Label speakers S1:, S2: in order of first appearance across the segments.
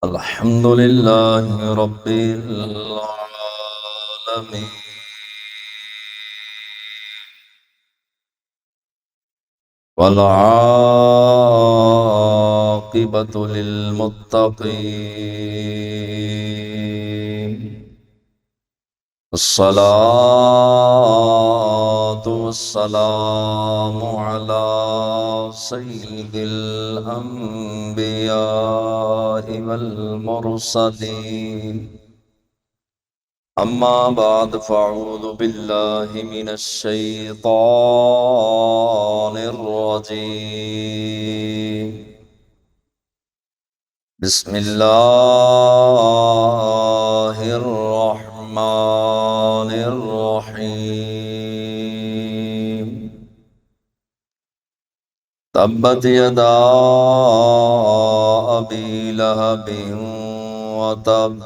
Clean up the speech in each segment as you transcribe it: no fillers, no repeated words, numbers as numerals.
S1: الحمد لله رب العالمين والعاقبة للمتقين الصلاة والسلام على سيد الأنبياء والمرسلين أما بعد فأعوذ بالله من الشيطان الرجيم بسم الله الرحمن الرحيم تبت يدا أبي لهب وتب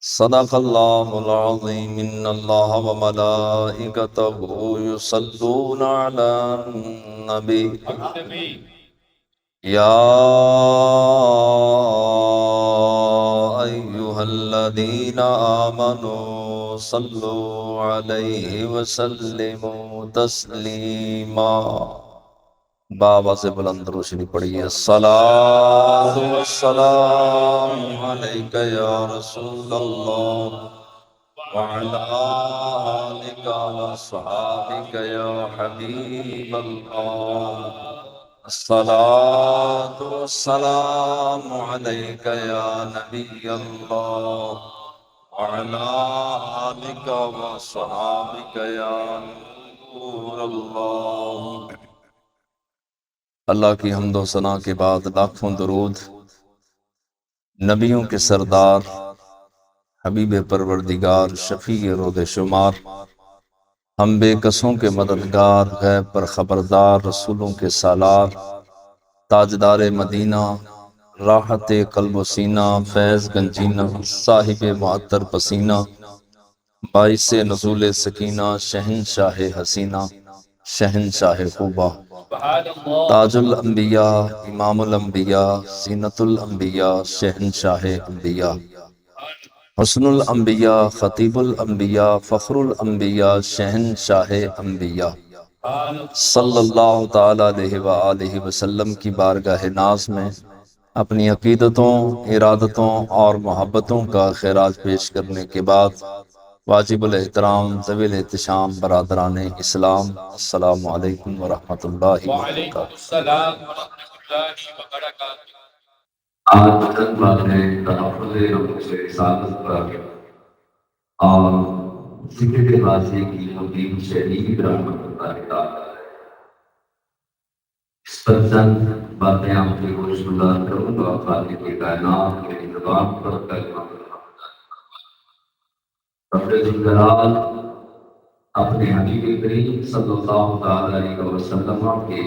S1: صدق الله العظيم إن الله وملائكته يصلون على النبي يا أيها الذين آمنوا صلوا عليه وسلموا تسليما بابا سے بلند روشنی پڑھیے الصلاۃ والسلام علیک یا رسول اللہ وعلی آلک وصحابک یا حبیب اللہ الصلاۃ والسلام علیک یا نبی اللہ وعلی آلک وصحابک یا نور اللہ۔ اللہ کی حمد و ثنا کے بعد لاکھوں درود نبیوں کے سردار حبیب پروردگار شفیع رود شمار ہم بے کسوں کے مددگار غیب پر خبردار رسولوں کے سالار تاجدار مدینہ راحت قلب و سینہ فیض گنجینہ صاحب معطر پسینہ باعث نزول سکینہ شہنشاہ حسینہ شہنشاہ خوبہ تاج الانبیاء امام الانبیاء زینت الانبیاء شہنشاہ انبیاء حسن الانبیاء خطیب الانبیاء فخر الانبیاء شہنشاہ انبیاء صلی اللہ تعالیٰ علیہ وآلہ وسلم کی بارگاہ ناز میں اپنی عقیدتوں ارادتوں اور محبتوں کا خراج پیش کرنے کے بعد واجب الاحترام ذوی الاحتشام برادران اسلام السلام علیکم ورحمۃ اللہ وبرکاتہ۔
S2: آج چند باتیں تحفظ نفس رسالت پر اور ذکر بازی کی مدین شہید رحمۃ اللہ تعالی اس پر چند باتیں آپ کی گوش گزار کروں گا۔ خالق کائنات کے انتظام پر کلمہ رب الجلال اپنے حبیب کریم صلی اللہ تعالی علیہ وسلم کے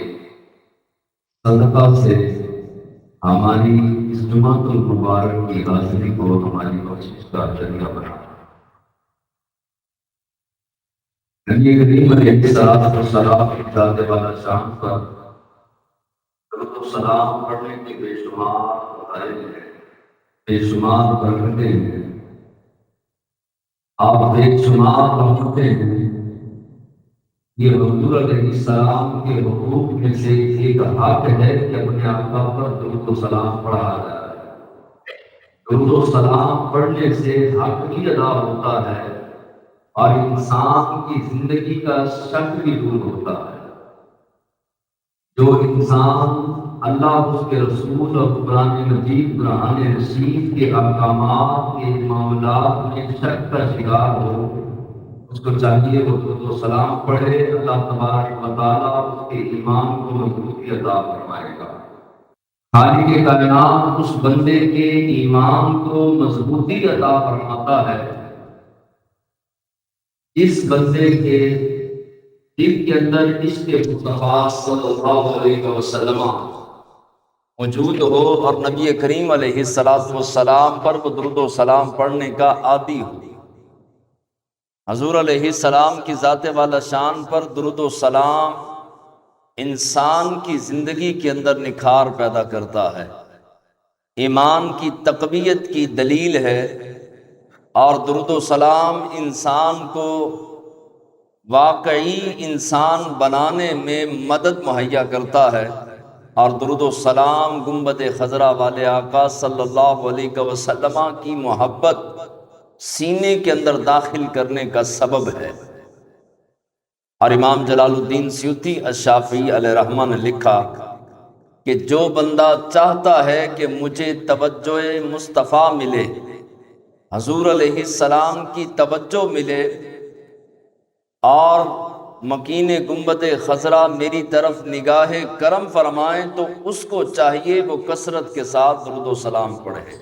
S2: صدقہ سے ہماری اس جمعہ المبارک کی حاضری کو ہماری کوشش کا ذریعہ بنا۔ نبی کریم علیہ السلام کی ذات والا شان پر درود و سلام پڑھنے کے بے شمار فضائل ہیں، بے شمار برکتیں ہیں، آپ بے شمار رحمتیں ہیں۔ یہ حضور علیہ السلام کے حقوق میں سے ایک حق ہے کہ اپنے آقا پر درود و سلام پڑھا جائے۔ درود و سلام پڑھنے سے حق بھی ادا ہوتا ہے اور انسان کی زندگی کا شک بھی دور ہوتا ہے۔ جو انسان اللہ اس کے رسول اور قرآن مجید قرآن رشید کے احکامات کے معاملات میں شک کا شکار ہو، اس کو چاہیے وہ درود و سلام پڑھے۔ اللہ تبارک و تعالیٰ اس کے ایمان کو مضبوطی عطا فرمائے گا۔ خالق کائنات اس بندے کے ایمان کو مضبوطی عطا فرماتا ہے اس بندے کے دل کے اندر عشق مصطفیٰ صلی اللہ علیہ وسلم
S1: موجود ہو اور نبی کریم علیہ السلام پر وہ درود و سلام پڑھنے کا عادی ہو۔ حضور علیہ السلام کی ذات والا شان پر درود و سلام انسان کی زندگی کے اندر نکھار پیدا کرتا ہے۔ ایمان کی تقویت کی دلیل ہے، اور درود و سلام انسان کو واقعی انسان بنانے میں مدد مہیا کرتا ہے، اور درود و سلام گنبد خضرا والے آقا صلی اللہ علیہ وسلم کی محبت سینے کے اندر داخل کرنے کا سبب ہے۔ اور امام جلال الدین سیوطی الشافعی علیہ رحمہ نے لکھا کہ جو بندہ چاہتا ہے کہ مجھے توجہ مصطفیٰ ملے، حضور علیہ السلام کی توجہ ملے، اور مکین گنبد خضرا میری طرف نگاہ کرم فرمائیں، تو اس کو چاہیے وہ کثرت کے ساتھ درود و سلام پڑھے۔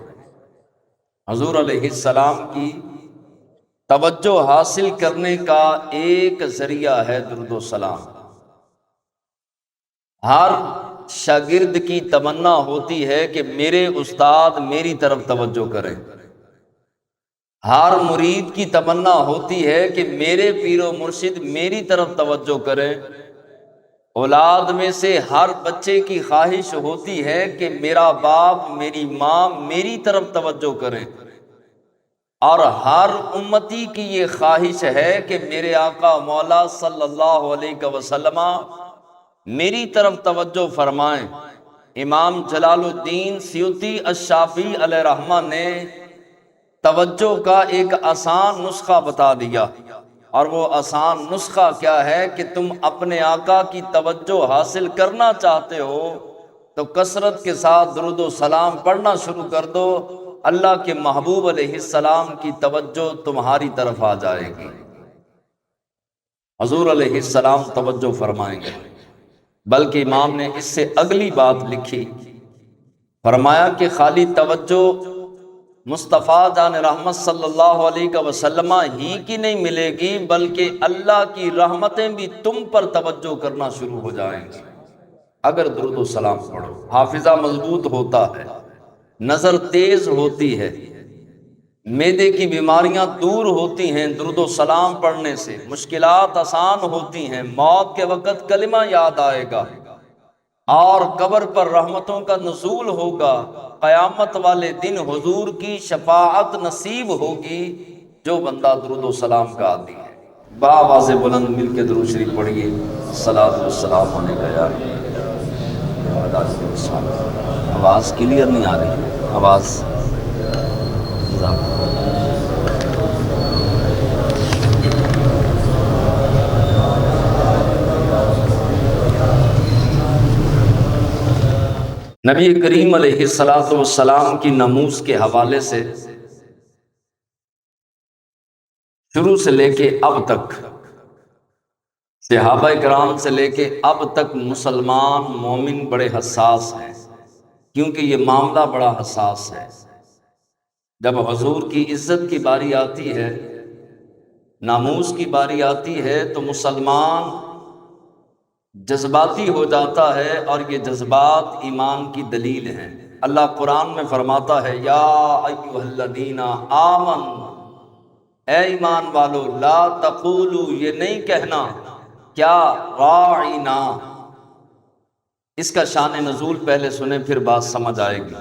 S1: حضور علیہ السلام کی توجہ حاصل کرنے کا ایک ذریعہ ہے درود و سلام۔ ہر شاگرد کی تمنا ہوتی ہے کہ میرے استاد میری طرف توجہ کریں، ہر مرید کی تمنا ہوتی ہے کہ میرے پیر و مرشد میری طرف توجہ کریں۔ اولاد میں سے ہر بچے کی خواہش ہوتی ہے کہ میرا باپ میری ماں میری طرف توجہ کریں، اور ہر امتی کی یہ خواہش ہے کہ میرے آقا مولا صلی اللہ علیہ وسلم میری طرف توجہ فرمائیں۔ امام جلال الدین سیوطی الشافعی علیہ رحمہ نے توجہ کا ایک آسان نسخہ بتا دیا، اور وہ آسان نسخہ کیا ہے کہ تم اپنے آقا کی توجہ حاصل کرنا چاہتے ہو تو کثرت کے ساتھ درود و سلام پڑھنا شروع کر دو، اللہ کے محبوب علیہ السلام کی توجہ تمہاری طرف آ جائے گی، حضور علیہ السلام توجہ فرمائیں گے۔ بلکہ امام نے اس سے اگلی بات لکھی، فرمایا کہ خالی توجہ مصطفیٰ جان رحمت صلی اللہ علیہ وسلم ہی کی نہیں ملے گی، بلکہ اللہ کی رحمتیں بھی تم پر توجہ کرنا شروع ہو جائیں گی اگر درود و سلام پڑھو۔ حافظہ مضبوط ہوتا ہے، نظر تیز ہوتی ہے، معدے کی بیماریاں دور ہوتی ہیں درود و سلام پڑھنے سے، مشکلات آسان ہوتی ہیں، موت کے وقت کلمہ یاد آئے گا، اور قبر پر رحمتوں کا نزول ہوگا، قیامت والے دن حضور کی شفاعت نصیب ہوگی جو بندہ درود و سلام کا عادی ہے۔ بآواز بلند مل کے درود شریف پڑھیے، صلاۃ والسلام ہونے کا یار۔ آواز کلیئر نہیں آ رہی، آواز نبی کریم علیہ السلام کی ناموس کے حوالے سے شروع سے لے کے اب تک، صحابہ کرام سے لے کے اب تک مسلمان مومن بڑے حساس ہیں، کیونکہ یہ معاملہ بڑا حساس ہے۔ جب حضور کی عزت کی باری آتی ہے، ناموس کی باری آتی ہے، تو مسلمان جذباتی ہو جاتا ہے، اور یہ جذبات ایمان کی دلیل ہیں۔ اللہ قرآن میں فرماتا ہے، یا ایھا الذین آمنوا، اے ایمان والو، لا تقولوا، یہ نہیں کہنا، کیا راعنا، اس کا شان نزول پہلے سنیں پھر بات سمجھ آئے گی۔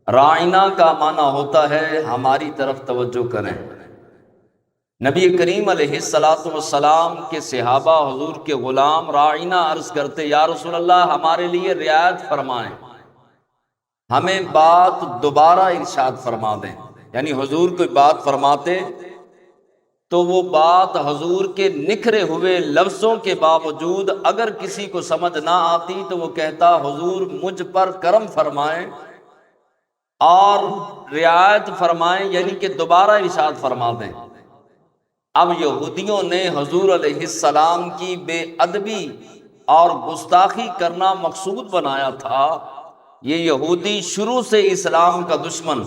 S1: راعنا کا معنی ہوتا ہے ہماری طرف توجہ کریں۔ نبی کریم علیہ السلام کے صحابہ حضور کے غلام راعنا عرض کرتے، یا رسول اللہ ہمارے لیے رعایت فرمائیں، ہمیں بات دوبارہ ارشاد فرما دیں۔ یعنی حضور کوئی بات فرماتے تو وہ بات حضور کے نکھرے ہوئے لفظوں کے باوجود اگر کسی کو سمجھ نہ آتی تو وہ کہتا، حضور مجھ پر کرم فرمائیں اور رعایت فرمائیں، یعنی کہ دوبارہ ارشاد فرما دیں۔ اب یہودیوں نے حضور علیہ السلام کی بے ادبی اور گستاخی کرنا مقصود بنایا تھا۔ یہ یہودی شروع سے اسلام کا دشمن،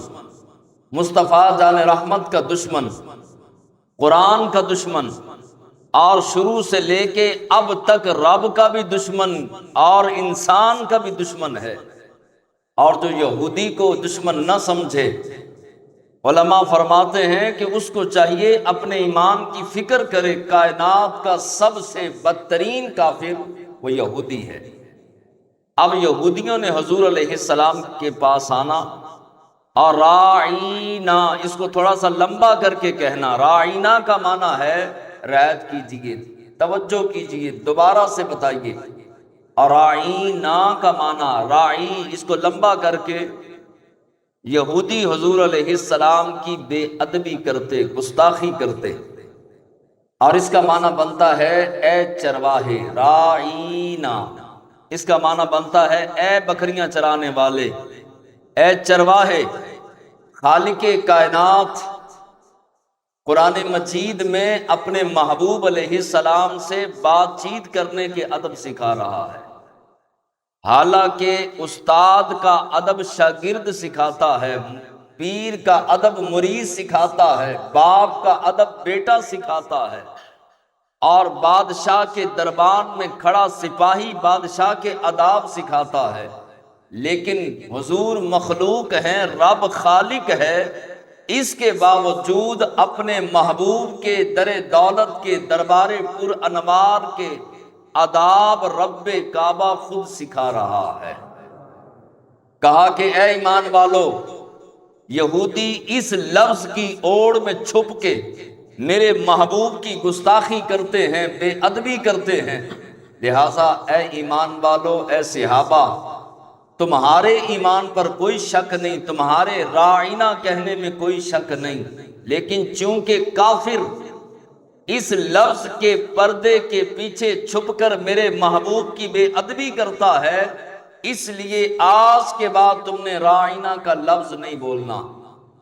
S1: مصطفیٰ جان رحمت کا دشمن، قرآن کا دشمن، اور شروع سے لے کے اب تک رب کا بھی دشمن اور انسان کا بھی دشمن ہے۔ اور جو یہودی کو دشمن نہ سمجھے، علماء فرماتے ہیں کہ اس کو چاہیے اپنے ایمان کی فکر کرے، کائنات کا سب سے بدترین کافر وہ یہودی ہے۔ اب یہودیوں نے حضور علیہ السلام کے پاس آنا اور راعینا، اس کو تھوڑا سا لمبا کر کے کہنا، راعینا کا معنی ہے رعایت کیجئے، توجہ کیجئے، دوبارہ سے بتائیے، اور راعینا کا معنی راعی، اس کو لمبا کر کے یہودی حضور علیہ السلام کی بے ادبی کرتے، گستاخی کرتے، اور اس کا معنی بنتا ہے اے چرواہے، راعینا اس کا معنی بنتا ہے اے بکریاں چرانے والے، اے چرواہے۔ خالق کائنات قرآن مجید میں اپنے محبوب علیہ السلام سے بات چیت کرنے کے ادب سکھا رہا ہے، حالانکہ استاد کا ادب شاگرد سکھاتا ہے، پیر کا ادب مرید سکھاتا ہے، باپ کا ادب بیٹا سکھاتا ہے، اور بادشاہ کے دربار میں کھڑا سپاہی بادشاہ کے آداب سکھاتا ہے، لیکن حضور مخلوق ہیں، رب خالق ہے، اس کے باوجود اپنے محبوب کے در دولت کے دربار پر انوار کے آداب رب کعبہ خود سکھا رہا ہے۔ کہا کہ اے ایمان والو، یہودی اس لفظ کی اوڑ میں چھپ کے میرے محبوب کی گستاخی کرتے ہیں، بے ادبی کرتے ہیں، لہٰذا اے ایمان والو، اے صحابہ، تمہارے ایمان پر کوئی شک نہیں، تمہارے راعینا کہنے میں کوئی شک نہیں، لیکن چونکہ کافر اس لفظ کے پردے کے پیچھے چھپ کر میرے محبوب کی بے ادبی کرتا ہے، اس لیے آج کے بعد تم نے راعینا کا لفظ نہیں بولنا۔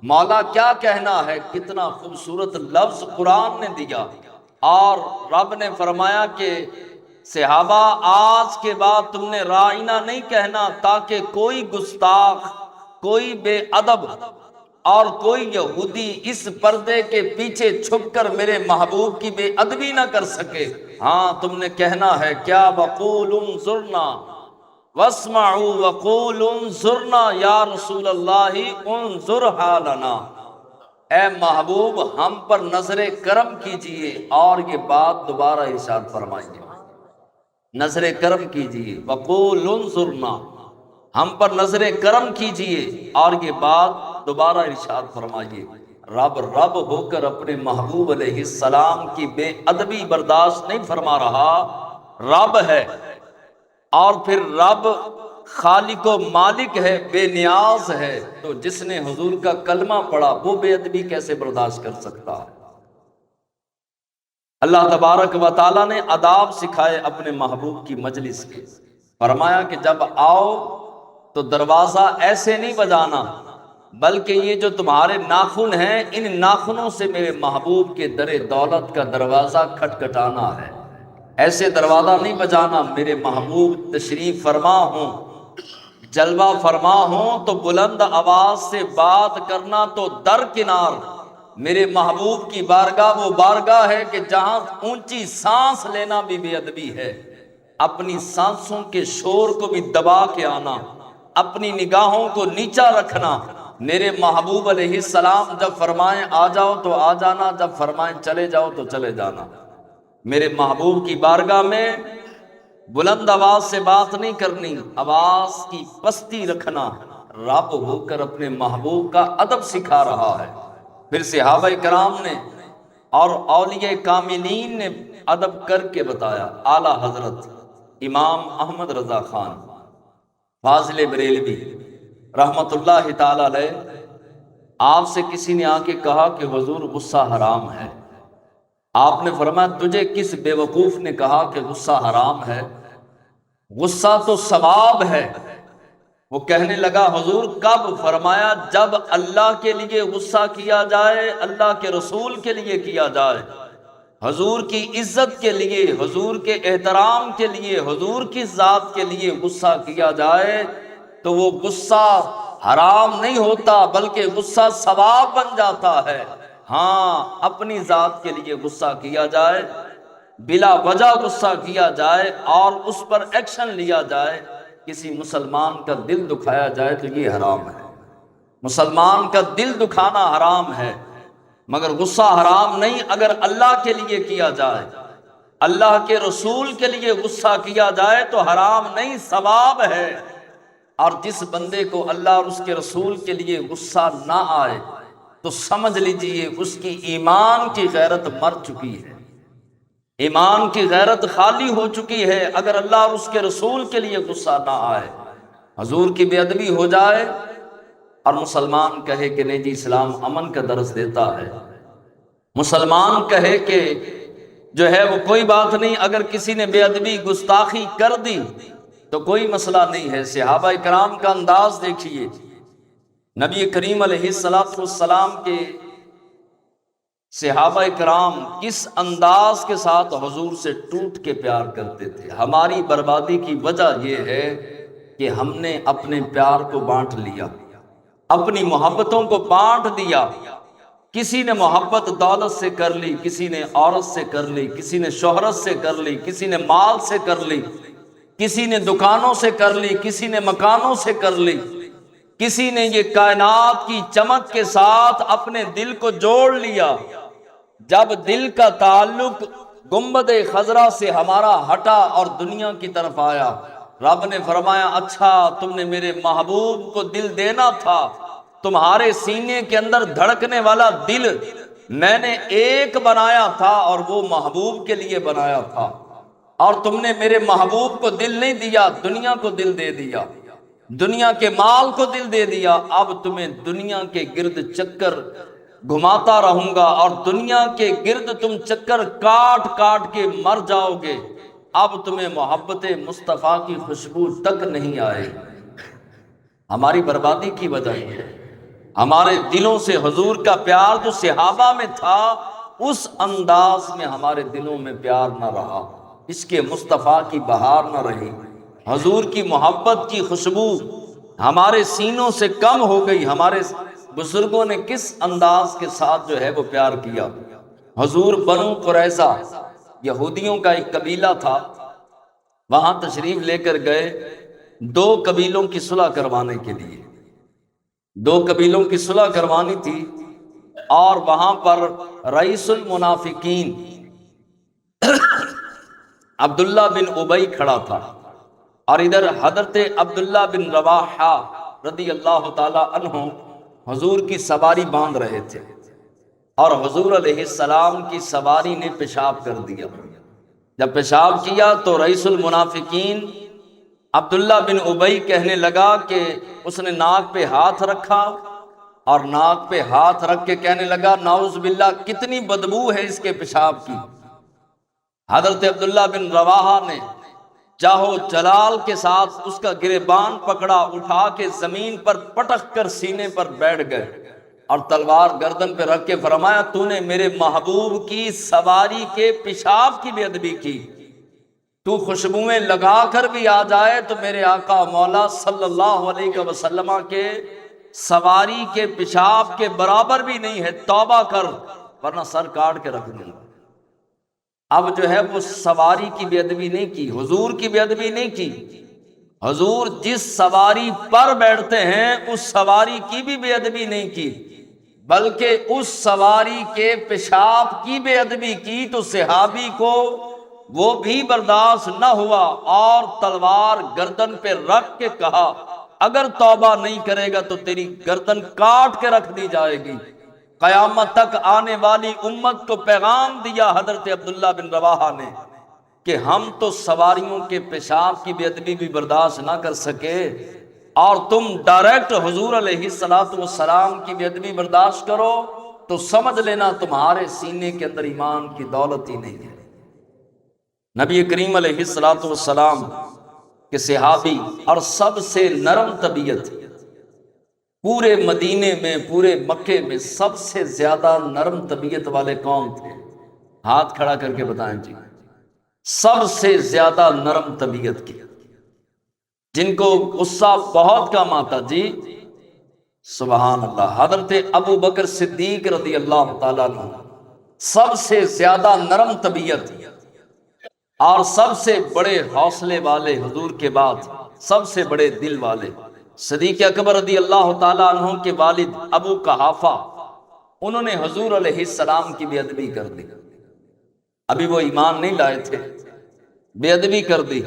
S1: مولا کیا کہنا ہے، کتنا خوبصورت لفظ قرآن نے دیا، اور رب نے فرمایا کہ صحابہ آج کے بعد تم نے راعینا نہیں کہنا، تاکہ کوئی گستاخ، کوئی بے ادب اور کوئی یہودی اس پردے کے پیچھے چھپ کر میرے محبوب کی بے ادبی نہ کر سکے۔ ہاں تم نے کہنا ہے کیا، وقولوا انظرنا واسمعوا وقولوا انظرنا یا رسول اللہ انظر حالنا، اے محبوب ہم پر نظر کرم کیجئے، اور یہ بات دوبارہ ارشاد فرمائیے، نظر کرم کیجئے، وقولوا انظرنا، ہم پر نظر کرم کیجئے، اور یہ بات دوبارہ ارشاد فرمائیے۔ رب ہو کر اپنے محبوب علیہ السلام کی بے ادبی برداشت نہیں فرما رہا، رب ہے، اور پھر رب خالق و مالک ہے، بے نیاز ہے، تو جس نے حضور کا کلمہ پڑھا وہ بے ادبی کیسے برداشت کر سکتا ہے؟ اللہ تبارک و تعالیٰ نے آداب سکھائے اپنے محبوب کی مجلس کے، فرمایا کہ جب آؤ تو دروازہ ایسے نہیں بجانا، بلکہ یہ جو تمہارے ناخن ہیں ان ناخنوں سے میرے محبوب کے در دولت کا دروازہ کھٹکھٹانا ہے، ایسے دروازہ نہیں بجانا۔ میرے محبوب تشریف فرما ہوں، جلوہ فرما ہوں تو بلند آواز سے بات کرنا تو درکنار۔ میرے محبوب کی بارگاہ وہ بارگاہ ہے کہ جہاں اونچی سانس لینا بھی بے ادبی ہے، اپنی سانسوں کے شور کو بھی دبا کے آنا، اپنی نگاہوں کو نیچا رکھنا۔ میرے محبوب علیہ السلام جب فرمائیں آ جاؤ تو آ جانا، جب فرمائیں چلے جاؤ تو چلے جانا۔ میرے محبوب کی بارگاہ میں بلند آواز سے بات نہیں کرنی، آواز کی پستی رکھنا۔ رب ہو کر اپنے محبوب کا ادب سکھا رہا ہے۔ پھر صحابہ کرام نے اور اولیاء کاملین نے ادب کر کے بتایا۔ اعلیٰ حضرت امام احمد رضا خان فاضل بریلوی رحمت اللہ تعالی علیہ، آپ سے کسی نے آ کے کہا کہ حضور غصہ حرام ہے، آپ نے فرمایا تجھے کس بے وقوف نے کہا کہ غصہ حرام ہے؟ غصہ تو ثواب ہے۔ وہ کہنے لگا حضور کب؟ فرمایا جب اللہ کے لیے غصہ کیا جائے، اللہ کے رسول کے لیے کیا جائے، حضور کی عزت کے لیے، حضور کے احترام کے لیے، حضور کی ذات کے لیے غصہ کیا جائے تو وہ غصہ حرام نہیں ہوتا بلکہ غصہ ثواب بن جاتا ہے۔ ہاں اپنی ذات کے لیے غصہ کیا جائے، بلا وجہ غصہ کیا جائے اور اس پر ایکشن لیا جائے، کسی مسلمان کا دل دکھایا جائے تو یہ حرام ہے۔ مسلمان کا دل دکھانا حرام ہے، مگر غصہ حرام نہیں اگر اللہ کے لیے کیا جائے۔ اللہ کے رسول کے لیے غصہ کیا جائے تو حرام نہیں، ثواب ہے، اور جس بندے کو اللہ اور اس کے رسول کے لیے غصہ نہ آئے تو سمجھ لیجئے اس کی ایمان کی غیرت مر چکی ہے، ایمان کی غیرت خالی ہو چکی ہے اگر اللہ اور اس کے رسول کے لیے غصہ نہ آئے۔ حضور کی بے ادبی ہو جائے اور مسلمان کہے کہ نہیں جی اسلام امن کا درس دیتا ہے، مسلمان کہے کہ جو ہے وہ کوئی بات نہیں، اگر کسی نے بے ادبی گستاخی کر دی تو کوئی مسئلہ نہیں ہے۔ صحابہ کرام کا انداز دیکھیے، نبی کریم علیہ السلام کے صحابہ کرام کس انداز کے ساتھ حضور سے ٹوٹ کے پیار کرتے تھے۔ ہماری بربادی کی وجہ یہ ہے کہ ہم نے اپنے پیار کو بانٹ لیا، اپنی محبتوں کو بانٹ دیا۔ کسی نے محبت دولت سے کر لی، کسی نے عورت سے کر لی، کسی نے شہرت سے کر لی، کسی نے مال سے کر لی، کسی نے دکانوں سے کر لی، کسی نے مکانوں سے کر لی، کسی نے یہ کائنات کی چمک کے ساتھ اپنے دل کو جوڑ لیا۔ جب دل کا تعلق گنبد خضرا سے ہمارا ہٹا اور دنیا کی طرف آیا، رب نے فرمایا اچھا تم نے میرے محبوب کو دل دینا تھا، تمہارے سینے کے اندر دھڑکنے والا دل میں نے ایک بنایا تھا اور وہ محبوب کے لیے بنایا تھا، اور تم نے میرے محبوب کو دل نہیں دیا، دنیا کو دل دے دیا، دنیا کے مال کو دل دے دیا۔ اب تمہیں دنیا کے گرد چکر گھماتا رہوں گا اور دنیا کے گرد تم چکر کاٹ کاٹ کے مر جاؤ گے، اب تمہیں محبت مصطفیٰ کی خوشبو تک نہیں آئے۔ ہماری بربادی کی وجہ یہ ہے، ہمارے دلوں سے حضور کا پیار جو صحابہ میں تھا اس انداز میں ہمارے دلوں میں پیار نہ رہا، اس کے مصطفیٰ کی بہار نہ رہی، حضور کی محبت کی خوشبو ہمارے سینوں سے کم ہو گئی۔ ہمارے بزرگوں نے کس انداز کے ساتھ جو ہے وہ پیار کیا۔ حضور بنو قریظہ یہودیوں کا ایک قبیلہ تھا، وہاں تشریف لے کر گئے دو قبیلوں کی صلح کروانے کے لیے، دو قبیلوں کی صلح کروانی تھی، اور وہاں پر رئیس المنافقین عبداللہ بن ابی کھڑا تھا، اور ادھر حضرت عبداللہ بن رواحہ رضی اللہ تعالی عنہ حضور کی سواری باندھ رہے تھے، اور حضور علیہ السلام کی سواری نے پیشاب کر دیا۔ جب پیشاب کیا تو رئیس المنافقین عبداللہ بن ابی کہنے لگا کہ اس نے ناک پہ ہاتھ رکھا اور ناک پہ ہاتھ رکھ کے کہنے لگا نعوذ باللہ کتنی بدبو ہے اس کے پیشاب کی۔ حضرت عبداللہ بن رواحہ نے چاہو جلال کے ساتھ اس کا گریبان پکڑا، اٹھا کے زمین پر پٹک کر سینے پر بیٹھ گئے اور تلوار گردن پہ رکھ کے فرمایا تو نے میرے محبوب کی سواری کے پیشاب کی بے ادبی کی، تو خوشبوئیں لگا کر بھی آ جائے تو میرے آقا مولا صلی اللہ علیہ وسلم کے سواری کے پیشاب کے برابر بھی نہیں ہے، توبہ کر ورنہ سر کاٹ کے رکھ دوں گا۔ اب جو ہے وہ سواری کی بے ادبی نہیں کی، حضور کی بے ادبی نہیں کی۔ حضور جس سواری پر بیٹھتے ہیں اس سواری کی بھی بے ادبی نہیں کی، بلکہ اس سواری کے پیشاب کی بے ادبی کی تو صحابی کو وہ بھی برداشت نہ ہوا، اور تلوار گردن پہ رکھ کے کہا اگر توبہ نہیں کرے گا تو تیری گردن کاٹ کے رکھ دی جائے گی۔ قیامت تک آنے والی امت کو پیغام دیا حضرت عبداللہ بن رواحہ نے کہ ہم تو سواریوں کے پیشاب کی بے ادبی بھی برداشت نہ کر سکے، اور تم ڈائریکٹ حضور علیہ السلام کی بے ادبی برداشت کرو تو سمجھ لینا تمہارے سینے کے اندر ایمان کی دولت ہی نہیں ہے۔ نبی کریم علیہ السلام کے صحابی اور سب سے نرم طبیعت، پورے مدینے میں پورے مکے میں سب سے زیادہ نرم طبیعت والے کون تھے؟ ہاتھ کھڑا کر کے بتائیں جی۔ سب سے زیادہ نرم طبیعت کی، جن کو غصہ بہت کم آتا، جی سبحان اللہ، حضرت ابو بکر صدیق رضی اللہ تعالیٰ عنہ، سب سے زیادہ نرم طبیعت اور سب سے بڑے حوصلے والے، حضور کے بعد سب سے بڑے دل والے، صدیق اکبر رضی اللہ تعالیٰ عنہ کے والد ابو قحافہ، انہوں نے حضور علیہ السلام کی بے ادبی کر دی۔ ابھی وہ ایمان نہیں لائے تھے، بے ادبی کر دی،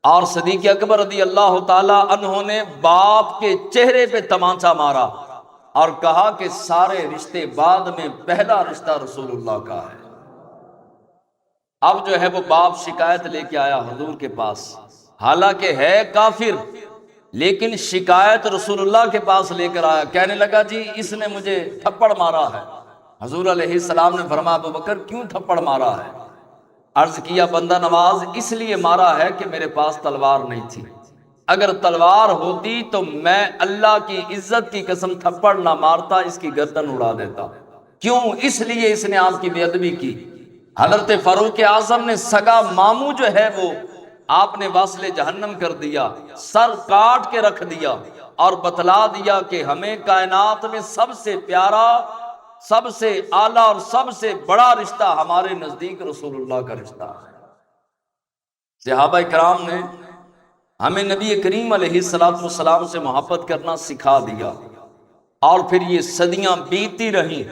S1: اور صدیق اکبر رضی اللہ تعالی عنہ نے باپ کے چہرے پہ تمانچہ مارا اور کہا کہ سارے رشتے بعد میں، پہلا رشتہ رسول اللہ کا ہے۔ اب جو ہے وہ باپ شکایت لے کے آیا حضور کے پاس، حالانکہ ہے کافر، لیکن شکایت رسول اللہ کے پاس لے کر آیا، کہنے لگا جی اس نے مجھے تھپڑ مارا ہے۔ حضور علیہ السلام نے فرمایا ابو بکر کیوں تھپڑ مارا ہے؟ عرض کیا بندہ نواز اس لیے مارا ہے کہ میرے پاس تلوار نہیں تھی، اگر تلوار ہوتی تو میں اللہ کی عزت کی قسم تھپڑ نہ مارتا، اس کی گردن اڑا دیتا۔ کیوں؟ اس لیے اس نے آپ کی بے ادبی کی۔ حضرت فاروق اعظم نے سگا ماموں جو ہے وہ آپ نے واصل جہنم کر دیا، سر کاٹ کے رکھ دیا اور بتلا دیا کہ ہمیں کائنات میں سب سے پیارا، سب سے اعلیٰ اور سب سے بڑا رشتہ ہمارے نزدیک رسول اللہ کا رشتہ ہے۔ صحابہ کرام نے ہمیں نبی کریم علیہ السلام سے محبت کرنا سکھا دیا، اور پھر یہ صدیاں بیتی رہیں،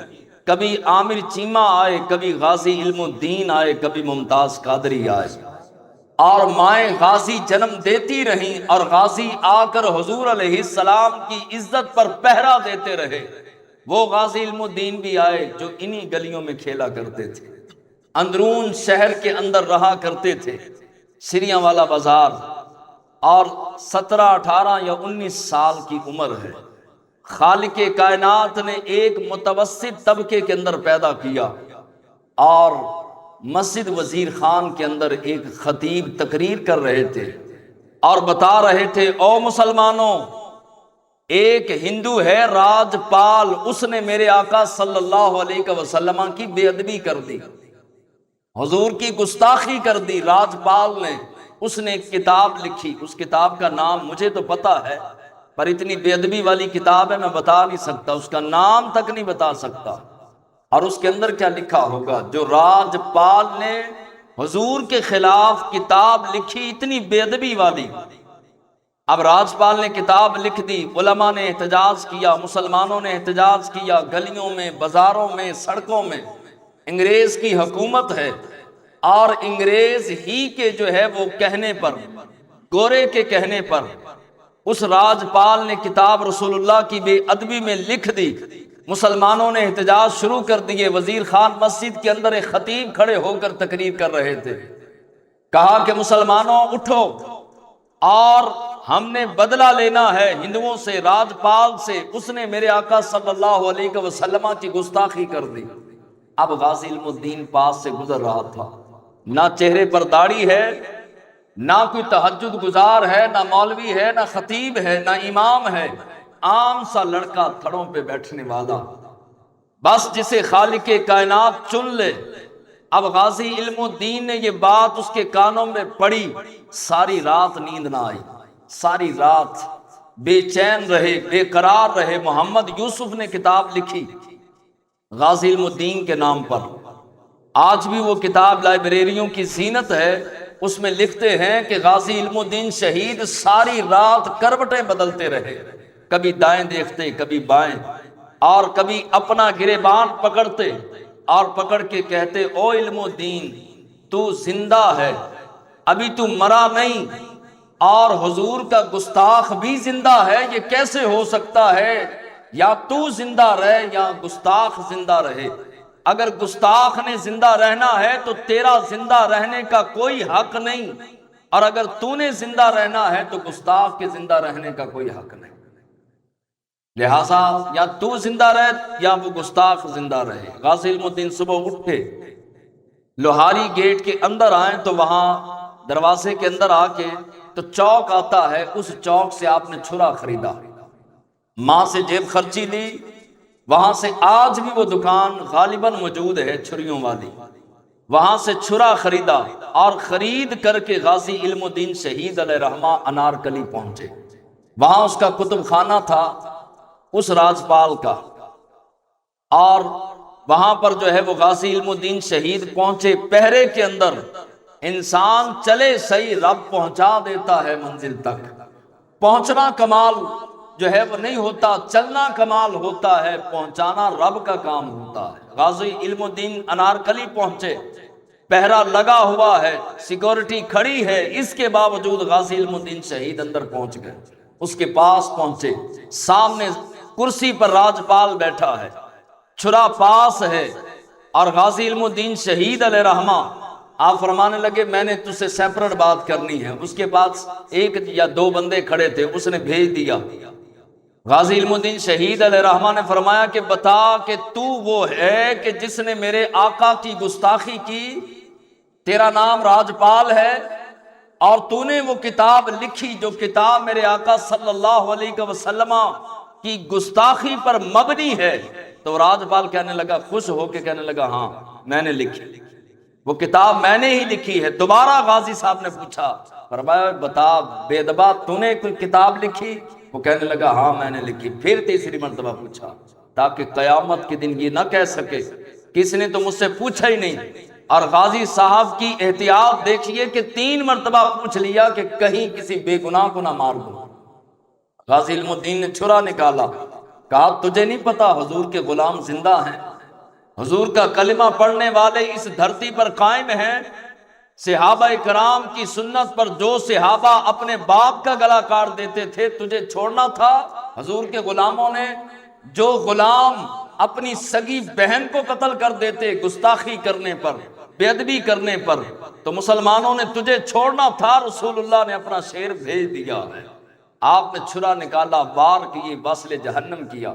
S1: کبھی عامر چیمہ آئے، کبھی غازی علم الدین آئے، کبھی ممتاز قادری آئے، اور مائیں غازی جنم دیتی رہیں، اور غازی آ کر حضور علیہ السلام کی عزت پر پہرا دیتے رہے۔ وہ غازی علم الدین بھی آئے جو انہی گلیوں میں کھیلا کرتے تھے، اندرون شہر کے اندر رہا کرتے تھے، سریاں والا بازار، اور 17، 18 یا 19 سال کی عمر ہے۔ خالق کائنات نے ایک متوسط طبقے کے اندر پیدا کیا، اور مسجد وزیر خان کے اندر ایک خطیب تقریر کر رہے تھے اور بتا رہے تھے او مسلمانوں، ایک ہندو ہے راجپال، اس نے میرے آقا صلی اللہ علیہ وسلم کی بے ادبی کر دی، حضور کی گستاخی کر دی راجپال نے۔ اس نے ایک کتاب لکھی، اس کتاب کا نام مجھے تو پتا ہے پر اتنی بے ادبی والی کتاب ہے میں بتا نہیں سکتا، اس کا نام تک نہیں بتا سکتا، اور اس کے اندر کیا لکھا ہوگا۔ جو راجپال نے حضور کے خلاف کتاب لکھی اتنی بے ادبی والی، اب راجپال نے کتاب لکھ دی، علماء نے احتجاج کیا، مسلمانوں نے احتجاج کیا، گلیوں میں، بازاروں میں، سڑکوں میں، انگریز کی حکومت ہے، اور انگریز ہی کے جو ہے وہ کہنے پر، گورے کے کہنے پر، اس راجپال نے کتاب رسول اللہ کی بے ادبی میں لکھ دی۔ مسلمانوں نے احتجاج شروع کر دیے، وزیر خان مسجد کے اندر ایک خطیب کھڑے ہو کر تقریر کر رہے تھے، کہا کہ مسلمانوں اٹھو، اور ہم نے بدلہ لینا ہے ہندوؤں سے، راجپال سے، اس نے میرے آقا صلی اللہ علیہ وسلم کی گستاخی کر دی۔ اب غازی علم الدین پاس سے گزر رہا تھا، نہ چہرے پر داڑھی ہے، نہ کوئی تہجد گزار ہے، نہ مولوی ہے، نہ خطیب ہے، نہ امام ہے، عام سا لڑکا تھڑوں پہ بیٹھنے والا، بس جسے خالق کائنات چن لے۔ اب غازی علم الدین نے یہ بات اس کے کانوں میں پڑی، ساری رات نیند نہ آئی، ساری رات بے چین رہے، بے قرار رہے۔ محمد یوسف نے کتاب لکھی غازی علم الدین کے نام پر، آج بھی وہ کتاب لائبریریوں کی زینت ہے۔ اس میں لکھتے ہیں کہ غازی علم الدین شہید ساری رات کروٹیں بدلتے رہے، کبھی دائیں دیکھتے، کبھی بائیں، اور کبھی اپنا گریبان پکڑتے اور پکڑ کے کہتے او علم الدین تو زندہ ہے، ابھی تو مرا نہیں، اور حضور کا گستاخ بھی زندہ ہے، یہ کیسے ہو سکتا ہے؟ یا تو زندہ رہے یا گستاخ زندہ رہے، اگر گستاخ نے زندہ رہنا ہے تو تیرا زندہ رہنے کا کوئی حق نہیں، اور اگر تو نے زندہ رہنا ہے تو گستاخ کے زندہ رہنے کا کوئی حق نہیں، لہٰذا یا تو زندہ رہ یا وہ گستاخ زندہ رہے۔ غازی علم الدین صبح اٹھے، لوہاری گیٹ کے اندر آئیں تو وہاں دروازے کے اندر آ کے تو چوک آتا ہے، اس چوک سے آپ نے چھرا خریدا، ماں سے جیب خرچی لی، وہاں سے آج بھی وہ دکان غالباً موجود ہے چھریوں والی، وہاں سے چھرا خریدا، اور خرید کر کے غازی علم الدین شہید علیہ رحمہ انارکلی پہنچے۔ وہاں اس کا کتب خانہ تھا اس راجپال کا، اور وہاں پر جو ہے وہ غازی علم الدین شہید پہنچے۔ پہرے کے اندر انسان چلے صحیح، رب پہنچا دیتا ہے منزل تک۔ پہنچنا کمال جو ہے وہ نہیں ہوتا، چلنا کمال ہوتا ہے، پہنچانا رب کا کام ہوتا ہے۔ غازی علم الدین انارکلی پہنچے، پہرا لگا ہوا ہے، سیکورٹی کھڑی ہے، اس کے باوجود غازی علم الدین شہید اندر پہنچ گئے، اس کے پاس پہنچے، سامنے کرسی پر راجپال بیٹھا ہے، چھرا پاس ہے، اور غازی علم الدین شہید علیہ رحمہ آپ فرمانے لگے میں نے تجھ سے سیپریٹ بات کرنی ہے۔ اس کے پاس ایک یا دو بندے کھڑے تھے، اس نے بھیج دیا۔ غازی علم الدین شہید علیہ رحمہ نے فرمایا کہ بتا کہ تو وہ ہے کہ جس نے میرے آقا کی گستاخی کی، تیرا نام راجپال ہے، اور تو نے وہ کتاب لکھی جو کتاب میرے آقا صلی اللہ علیہ وسلم کی گستاخی پر مبنی ہے۔ تو راجپال کہنے لگا، خوش ہو کے کہنے لگا ہاں میں نے لکھی، وہ کتاب میں نے ہی لکھی ہے۔ دوبارہ غازی صاحب نے پوچھا، فرمایا بتا بے ادبا تو نے کوئی کتاب لکھی؟ وہ کہنے لگا ہاں میں نے لکھی۔ پھر تیسری مرتبہ پوچھا تاکہ قیامت کے دن یہ نہ کہہ سکے کس نے تو مجھ سے پوچھا ہی نہیں۔ اور غازی صاحب کی احتیاط دیکھیے کہ 3 مرتبہ پوچھ لیا کہ کہیں کسی بے گناہ کو نہ مار دوں۔ غازی علم الدین نے چھرا نکالا، کہا تجھے نہیں پتا حضور کے غلام زندہ ہیں، حضور کا کلمہ پڑھنے والے اس دھرتی پر قائم ہیں، صحابہ کرام کی سنت پر جو صحابہ اپنے باپ کا گلا کاٹ دیتے تھے تجھے چھوڑنا تھا؟ حضور کے غلاموں نے جو غلام اپنی سگی بہن کو قتل کر دیتے گستاخی کرنے پر، بے ادبی کرنے پر، تو مسلمانوں نے تجھے چھوڑنا تھا؟ رسول اللہ نے اپنا شیر بھیج دیا ہے۔ آپ نے چھرا نکالا، وار کیے، وصل جہنم کیا،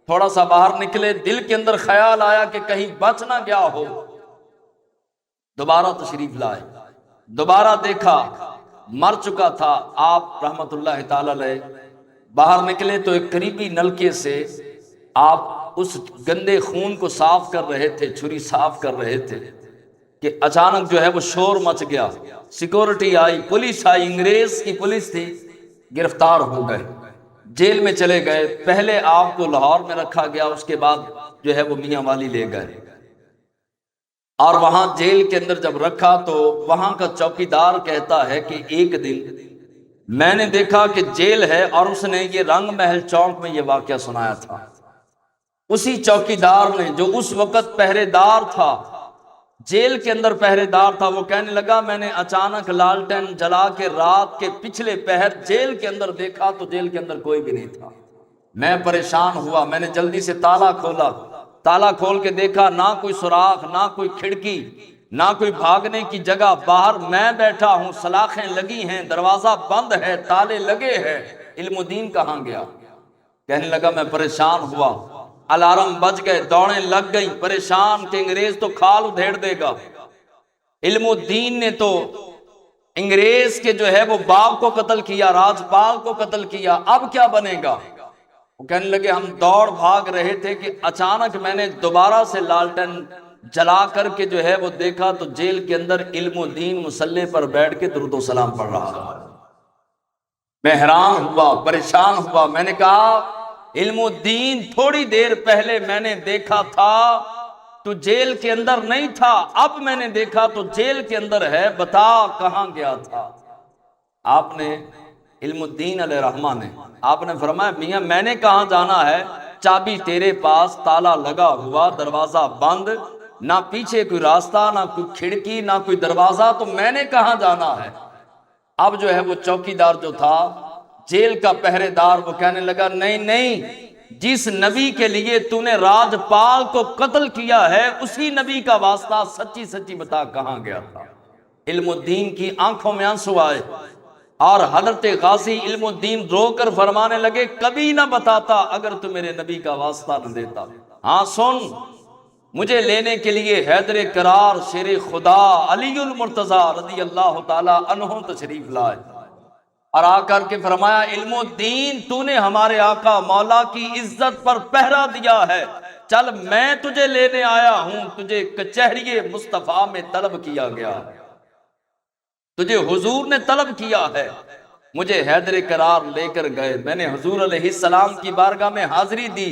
S1: تھوڑا سا باہر نکلے، دل کے اندر خیال آیا کہ کہیں بچ نہ گیا ہو، دوبارہ تشریف لائے، دوبارہ دیکھا مر چکا تھا۔ آپ رحمت اللہ تعالی علیہ باہر نکلے تو ایک قریبی نلکے سے آپ اس گندے خون کو صاف کر رہے تھے، چھری صاف کر رہے تھے کہ اچانک جو ہے وہ شور مچ گیا، سیکورٹی آئی، پولیس آئی، انگریز کی پولیس تھی، گرفتار ہو گئے، جیل میں چلے گئے۔ پہلے آپ کو لاہور میں رکھا گیا، اس کے بعد جو ہے وہ میاں والی لے گئے، اور وہاں جیل کے اندر جب رکھا تو وہاں کا چوکیدار کہتا ہے کہ ایک دن میں نے دیکھا کہ جیل ہے، اور اس نے یہ رنگ محل چوک میں یہ واقعہ سنایا تھا۔ اسی چوکیدار نے جو اس وقت پہرے دار تھا، جیل کے اندر پہرے دار تھا، وہ کہنے لگا میں نے اچانک لالٹین جلا کے رات کے پچھلے پہر جیل کے اندر دیکھا تو جیل کے اندر کوئی بھی نہیں تھا۔ میں پریشان ہوا، میں نے جلدی سے تالا کھولا، تالا کھول کے دیکھا نہ کوئی سوراخ، نہ کوئی کھڑکی، نہ کوئی بھاگنے کی جگہ، باہر میں بیٹھا ہوں، سلاخیں لگی ہیں، دروازہ بند ہے، تالے لگے ہیں، علم الدین کہاں گیا؟ کہنے لگا میں پریشان ہوا، الارم بج گئے، دوڑیں لگ گئی، پریشان کہ انگریز تو کھال ادھیڑ دے گا۔ علم الدین نے تو انگریز کے جو ہے وہ باپ کو قتل کیا، راجپال کو قتل کیا، اب کیا بنے گا؟ وہ کہنے لگے ہم دوڑ بھاگ رہے تھے کہ اچانک میں نے دوبارہ سے لالٹن جلا کر کے جو ہے وہ دیکھا تو جیل کے اندر علم الدین مصلی پر بیٹھ کے درود و سلام پڑھ رہا تھا۔ میں حیران ہوا، پریشان ہوا، میں نے کہا علم الدین تھوڑی دیر پہلے میں نے دیکھا تھا تو جیل کے اندر نہیں تھا، اب میں نے دیکھا تو جیل کے اندر ہے، بتا کہاں گیا تھا؟ آپ نے علم الدین علیہ رحمہ نے آپ نے فرمایا میاں میں نے کہاں جانا ہے، چابی تیرے پاس، تالا لگا ہوا، دروازہ بند، نہ پیچھے کوئی راستہ، نہ کوئی کھڑکی، نہ کوئی دروازہ، تو میں نے کہاں جانا ہے؟ اب جو ہے وہ چوکیدار جو تھا جیل کا پہرے دار وہ کہنے لگا نہیں نہیں، جس نبی کے لیے تو نے راجپال کو قتل کیا ہے اسی نبی کا واسطہ، سچی سچی بتا کہاں گیا تھا؟ علم الدین کی آنکھوں میں آنسو آئے، اور حضرت غازی علم الدین رو کر فرمانے لگے کبھی نہ بتاتا اگر تو میرے نبی کا واسطہ نہ دیتا۔ ہاں سن، مجھے لینے کے لیے حیدر کرار شیر خدا علی المرتضی رضی اللہ تعالی عنہ تشریف لائے، اور آ کر کے فرمایا علم الدین تو نے ہمارے آقا مولا کی عزت پر پہرا دیا ہے، چل میں تجھے لینے آیا ہوں، تجھے کچہری مصطفیٰ میں طلب کیا گیا، تجھے حضور نے طلب کیا ہے۔ مجھے حیدر کرار لے کر گئے، میں نے حضور علیہ السلام کی بارگاہ میں حاضری دی۔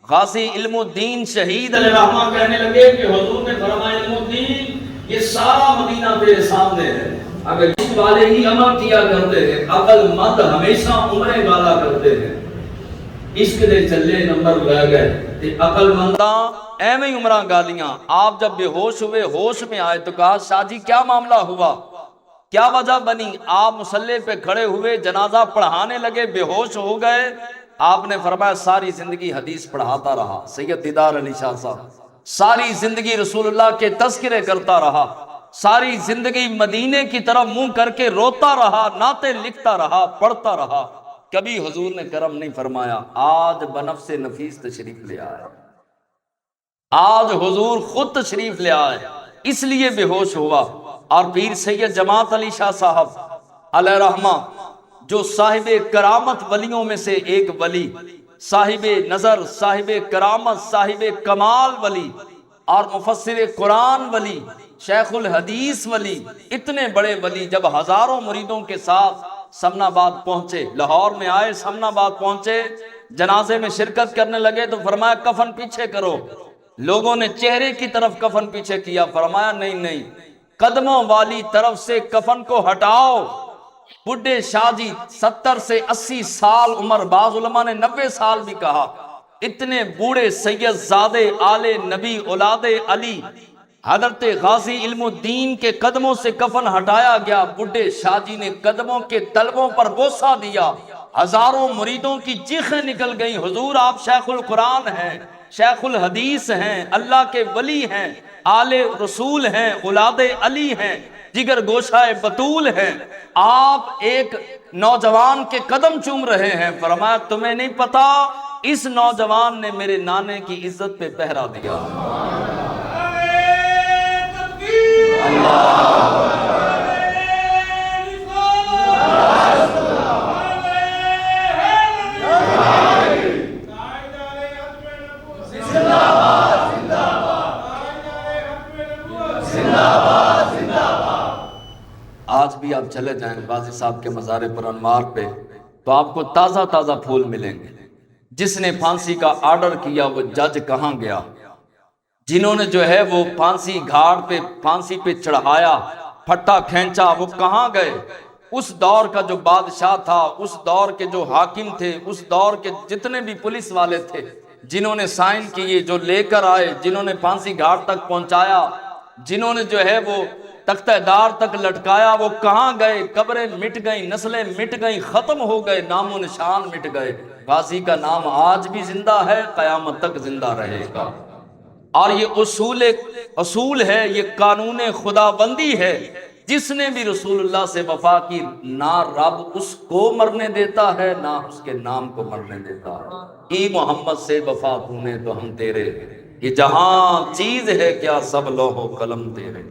S1: غازی علم الدین شہید علیہ رحمہ کہنے لگے کہ حضور نے فرمایا علم الدین یہ سارا مدینہ تیرے سامنے ہے، اگر اس والے ہی عمل کیا کرتے ہیں، عقل مند ہمیشہ عمرے والا کرتے ہیں، عشق دے چلے نمبر لے گئے تے عقل منداں ایویں ہی عمرہ گالیاں۔ آپ جب بے ہوش ہوئے، ہوش میں آئے تو کہا شاہ جی کیا معاملہ ہوا، کیا وجہ بنی؟ آپ مصلی پہ کھڑے ہوئے، جنازہ پڑھانے لگے، بے ہوش ہو گئے۔ آپ نے فرمایا ساری زندگی حدیث پڑھاتا رہا سید دیدار علی شاہ صاحب، ساری زندگی رسول اللہ کے تذکرے کرتا رہا، ساری زندگی مدینے کی طرف منہ کر کے روتا رہا، نعتیں لکھتا رہا، پڑھتا رہا، کبھی حضور نے کرم نہیں فرمایا۔ آج بنفس نفیس تشریف لے آئے، آج حضور خود تشریف لے آئے، اس لیے بے ہوش ہوا۔ اور پیر سید جماعت علی شاہ صاحب علیہ رحمہ، جو صاحب کرامت ولیوں میں سے ایک ولی، صاحب نظر، صاحب کرامت، صاحب کمال ولی اور مفسر قرآن ولی، شیخ الحدیث ولی، اتنے بڑے ولی جب ہزاروں مریدوں کے ساتھ سمن آباد پہنچے، لاہور میں آئے، سمن آباد پہنچے، جنازے میں شرکت کرنے لگے تو فرمایا کفن پیچھے کرو۔ لوگوں نے چہرے کی طرف کفن پیچھے کیا، فرمایا نہیں نہیں، قدموں والی طرف سے کفن کو ہٹاؤ۔ بڈھے شاہ جی 70 سے 80 سال عمر، بعض علماء نے 90 سال بھی کہا، اتنے بوڑھے سید زادے آل نبی اولاد علی حضرت غازی علم الدین کے قدموں سے کفن ہٹایا گیا۔ بڈھے شاہ جی نے قدموں کے تلبوں پر بوسہ دیا، ہزاروں مریدوں کی چیخیں نکل گئیں، حضور آپ شیخ القرآن ہیں، شیخ الحدیث ہیں، اللہ کے ولی ہیں، آل رسول ہیں، اولاد علی ہیں، جگر گوشہ بطول ہیں، آپ ایک نوجوان کے قدم چوم رہے ہیں۔ فرمایا تمہیں نہیں پتا اس نوجوان نے میرے نانے کی عزت پہ پہرا دیا۔ آج بھی آپ چلے جائیں غازی صاحب کے مزار پر انوار پہ تو آپ کو تازہ تازہ پھول ملیں گے۔ جس نے پھانسی کا آرڈر کیا وہ جج کہاں گیا؟ جنہوں نے جو ہے وہ پھانسی گھاٹ پہ پھانسی پہ چڑھایا، پھٹا کھینچا، وہ کہاں گئے؟ اس دور کا جو بادشاہ تھا، اس دور کے جو حاکم تھے، اس دور کے جتنے بھی پولیس والے تھے، جنہوں نے سائن کیے، جو لے کر آئے، جنہوں نے پھانسی گھاٹ تک پہنچایا، جنہوں نے جو ہے وہ تختہ دار تک لٹکایا، وہ کہاں گئے؟ قبریں مٹ گئیں، نسلیں مٹ گئیں، ختم ہو گئے، نام و نشان مٹ گئے۔ غازی کا نام آج بھی زندہ ہے، قیامت تک زندہ رہے گا۔ اور یہ اصول ہے، یہ قانون خدا بندی ہے، جس نے بھی رسول اللہ سے وفا کی، نہ رب اس کو مرنے دیتا ہے نہ اس کے نام کو مرنے دیتا ہے۔ ای محمد سے وفا تو نے تو ہم تیرے، یہ جہاں چیز ہے کیا سب لوح و قلم تیرے۔